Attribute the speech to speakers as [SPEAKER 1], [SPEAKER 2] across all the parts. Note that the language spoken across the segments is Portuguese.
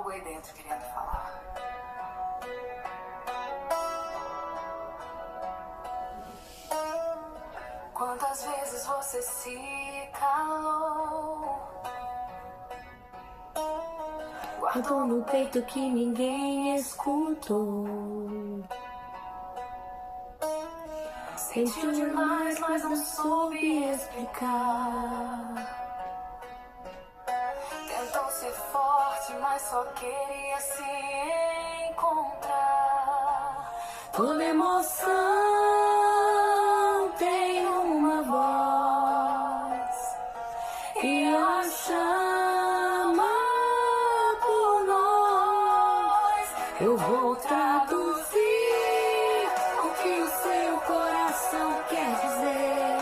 [SPEAKER 1] algo aí dentro querendo falar. Quantas vezes você se calou? Guardou no peito que ninguém escutou. Sentiu demais, mas não soube explicar. Tentou ser forte, mas só queria se encontrar. Toda emoção tem uma voz e ela chama por nós. Eu vou traduzir o que o seu coração quer dizer.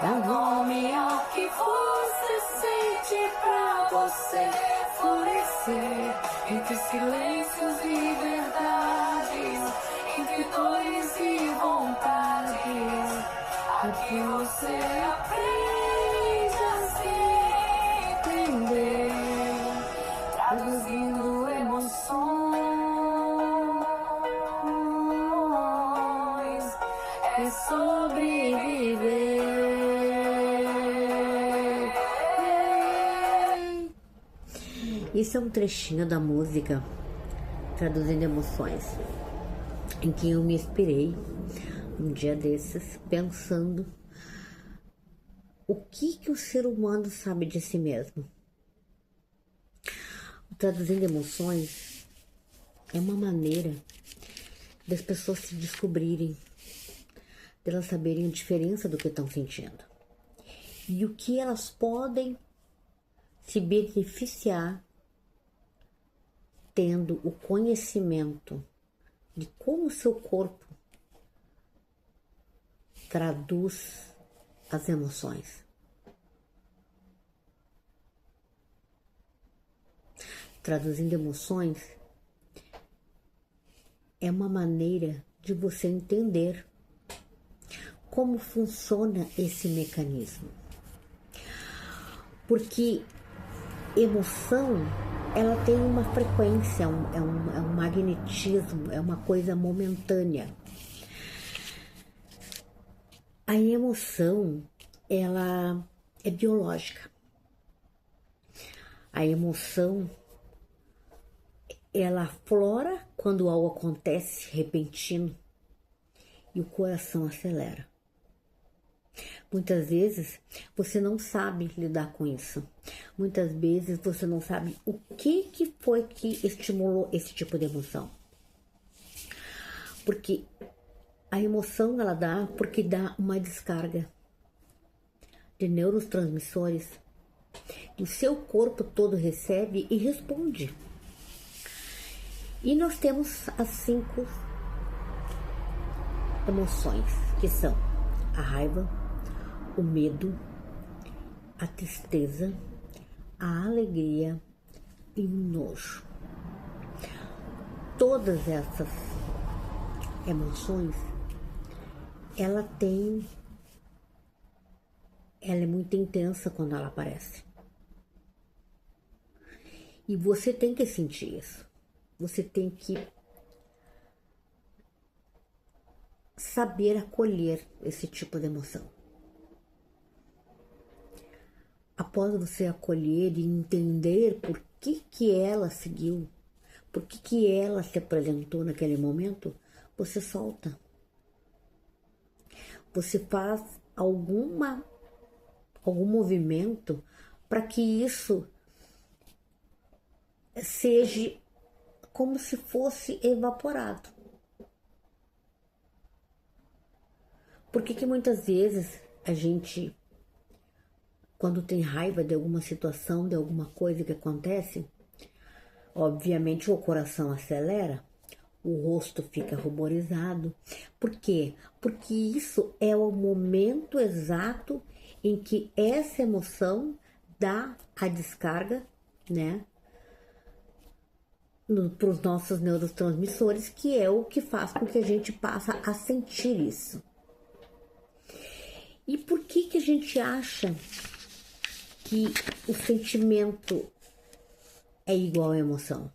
[SPEAKER 1] Dá nome ao que você sente pra você florescer. Entre silêncios e verdades, entre dores e vontades, aqui você aprende a se entender, traduzindo emoções, é sobreviver.
[SPEAKER 2] Isso é um trechinho da música Traduzindo Emoções, em que eu me inspirei um dia desses, pensando o que o ser humano sabe de si mesmo. O Traduzindo Emoções é uma maneira das pessoas se descobrirem, delas saberem a diferença do que estão sentindo e o que elas podem se beneficiar tendo o conhecimento de como o seu corpo traduz as emoções. Traduzindo emoções é uma maneira de você entender como funciona esse mecanismo. Porque emoção, ela tem uma frequência, é um magnetismo, é uma coisa momentânea. A emoção, ela é biológica. A emoção, ela aflora quando algo acontece repentino e o coração acelera. Muitas vezes você não sabe lidar com isso. Muitas vezes você não sabe o que foi que estimulou esse tipo de emoção. Porque a emoção ela dá porque dá uma descarga de neurotransmissores que o seu corpo todo recebe e responde. E nós temos as 5 emoções, que são a raiva, o medo, a tristeza, a alegria e o nojo. Todas essas emoções, ela é muito intensa quando ela aparece. E você tem que sentir isso. Você tem que saber acolher esse tipo de emoção. Após você acolher e entender por que ela seguiu, por que ela se apresentou naquele momento, você solta. Você faz algum movimento para que isso seja como se fosse evaporado. Por que muitas vezes a gente, quando tem raiva de alguma situação, de alguma coisa que acontece, obviamente o coração acelera, o rosto fica ruborizado. Por quê? Porque isso é o momento exato em que essa emoção dá a descarga, né, para os nossos neurotransmissores, que é o que faz com que a gente passe a sentir isso. E por que a gente acha que o sentimento é igual à emoção?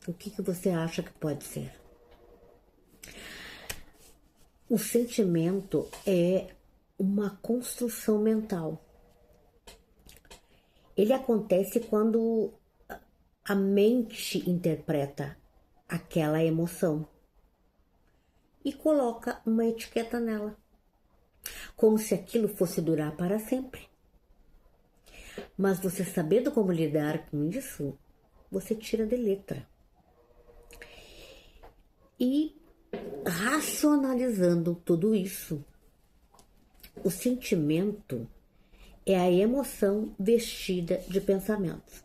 [SPEAKER 2] O que você acha que pode ser? O sentimento é uma construção mental. Ele acontece quando a mente interpreta aquela emoção e coloca uma etiqueta nela, como se aquilo fosse durar para sempre. Mas você sabendo como lidar com isso, você tira de letra. E racionalizando tudo isso, o sentimento é a emoção vestida de pensamentos.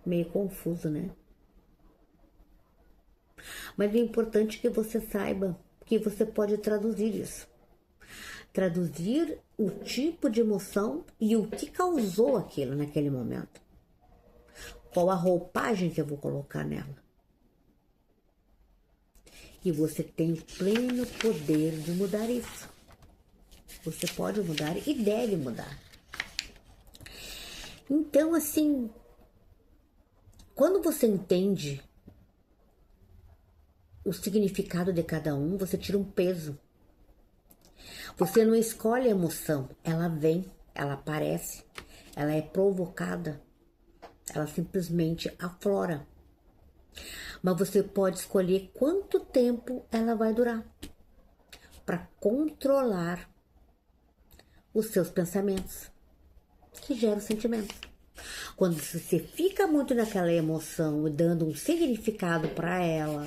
[SPEAKER 2] Meio confuso, né? Mas é importante que você saiba que você pode traduzir isso. Traduzir o tipo de emoção e o que causou aquilo naquele momento. Qual a roupagem que eu vou colocar nela. E você tem o pleno poder de mudar isso. Você pode mudar e deve mudar. Então, assim, quando você entende o significado de cada um, você tira um peso. Você não escolhe a emoção, ela vem, ela aparece, ela é provocada, ela simplesmente aflora. Mas você pode escolher quanto tempo ela vai durar para controlar os seus pensamentos, que geram sentimentos. Quando você fica muito naquela emoção e dando um significado para ela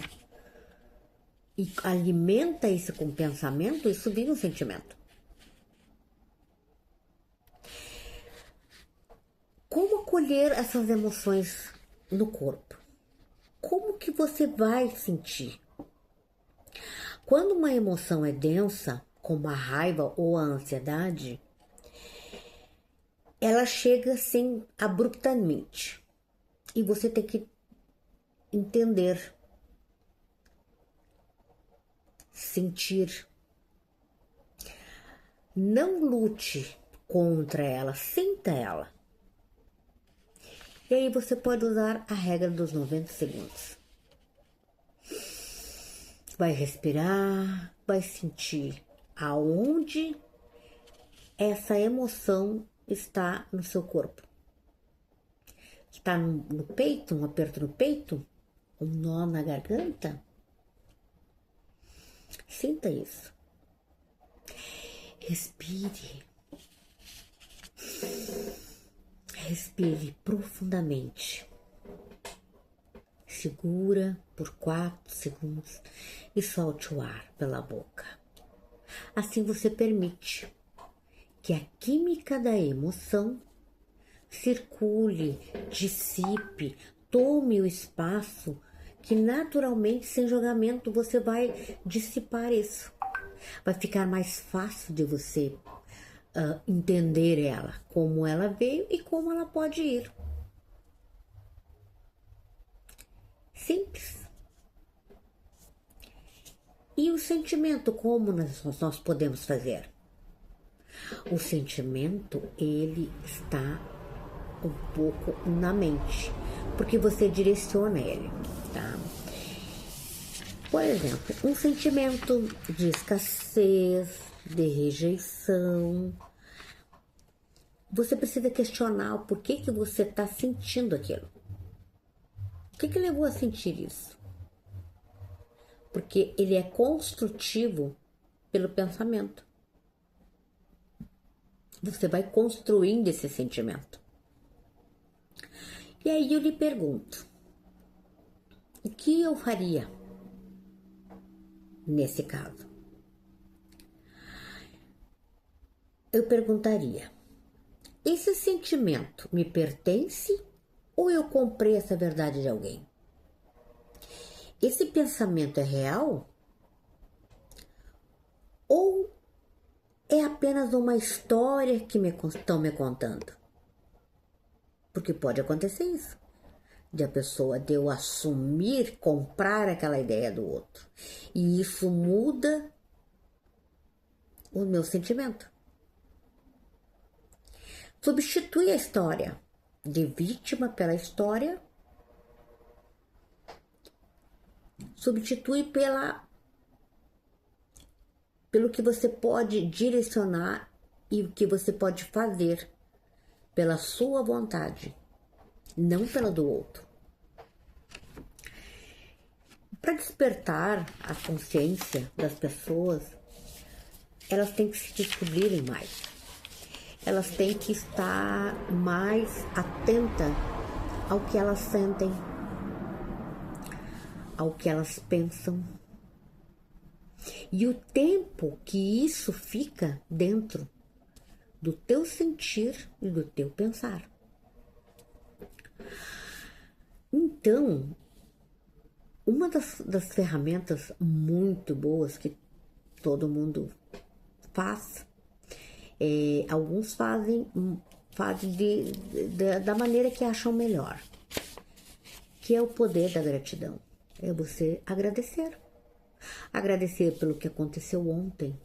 [SPEAKER 2] e alimenta isso com pensamento, isso vira um sentimento. Como acolher essas emoções no corpo? Como que você vai sentir? Quando uma emoção é densa, como a raiva ou a ansiedade, ela chega assim abruptamente. E você tem que entender, sentir. Não lute contra ela, sinta ela. E aí você pode usar a regra dos 90 segundos. Vai respirar, vai sentir aonde essa emoção está no seu corpo. Está no peito, um aperto no peito? Um nó na garganta? Sinta isso. Respire. Respire profundamente. Segura por 4 segundos e solte o ar pela boca. Assim você permite que a química da emoção circule, dissipe, tome o espaço que naturalmente, sem julgamento, você vai dissipar isso. Vai ficar mais fácil de você entender ela, como ela veio e como ela pode ir. Simples. E o sentimento, como nós podemos fazer? O sentimento, ele está um pouco na mente, porque você direciona ele, tá? Por exemplo, um sentimento de escassez, de rejeição. Você precisa questionar o porquê que você está sentindo aquilo. O que levou a sentir isso? Porque ele é construtivo pelo pensamento. Você vai construindo esse sentimento. E aí eu lhe pergunto, o que eu faria nesse caso? Eu perguntaria, esse sentimento me pertence ou eu comprei essa verdade de alguém? Esse pensamento é real? Ou é apenas uma história que estão me contando? Porque pode acontecer isso. De eu assumir, comprar aquela ideia do outro. E isso muda o meu sentimento. Substitui a história de vítima pela história substitui pelo que você pode direcionar e o que você pode fazer pela sua vontade, não pela do outro. Para despertar a consciência das pessoas, elas têm que se descobrirem mais. Elas têm que estar mais atentas ao que elas sentem, ao que elas pensam. E o tempo que isso fica dentro do teu sentir e do teu pensar. Então, uma das ferramentas muito boas que todo mundo faz, alguns fazem da maneira que acham melhor, que é o poder da gratidão. É você agradecer. Agradecer pelo que aconteceu ontem.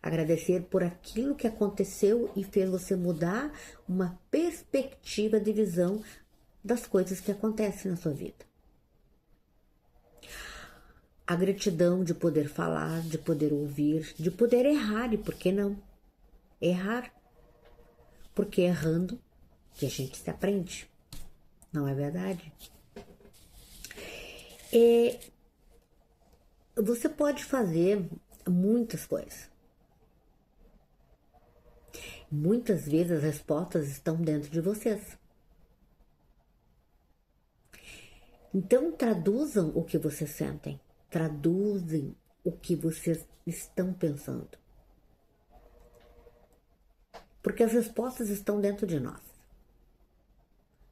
[SPEAKER 2] Agradecer por aquilo que aconteceu e fez você mudar uma perspectiva de visão das coisas que acontecem na sua vida. A gratidão de poder falar, de poder ouvir, de poder errar, e por que não? Errar. Porque errando que a gente se aprende. Não é verdade? Você pode fazer muitas coisas. Muitas vezes as respostas estão dentro de vocês. Então traduzam o que vocês sentem. Traduzem o que vocês estão pensando. Porque as respostas estão dentro de nós.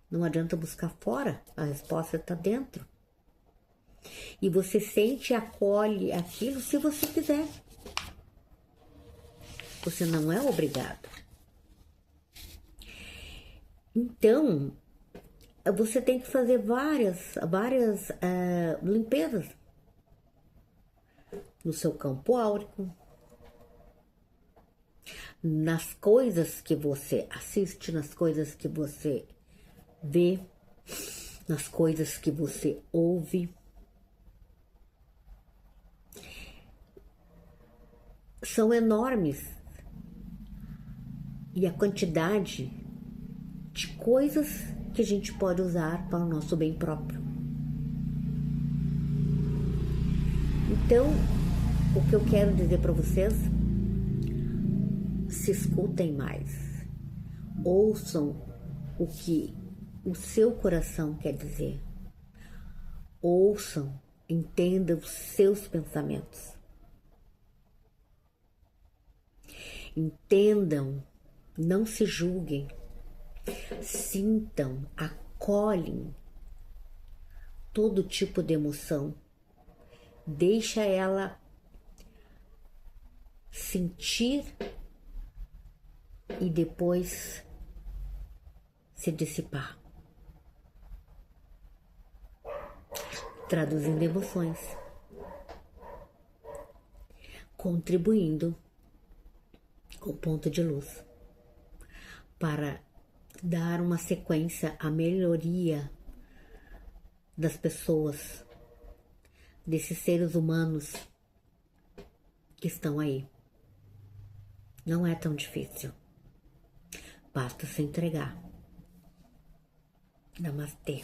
[SPEAKER 2] Não adianta buscar fora, a resposta está dentro. E você sente e acolhe aquilo se você quiser. Você não é obrigado. Então, você tem que fazer várias limpezas no seu campo áurico, nas coisas que você assiste, nas coisas que você vê, nas coisas que você ouve. São enormes. E a quantidade de coisas que a gente pode usar para o nosso bem próprio. Então, o que eu quero dizer para vocês, se escutem mais, ouçam o que o seu coração quer dizer, ouçam, entendam os seus pensamentos, entendam, não se julguem, sintam, acolhem todo tipo de emoção, deixa ela sentir e depois se dissipar, traduzindo emoções, contribuindo com o ponto de luz para dar uma sequência à melhoria das pessoas, desses seres humanos que estão aí. Não é tão difícil. Basta se entregar. Namastê.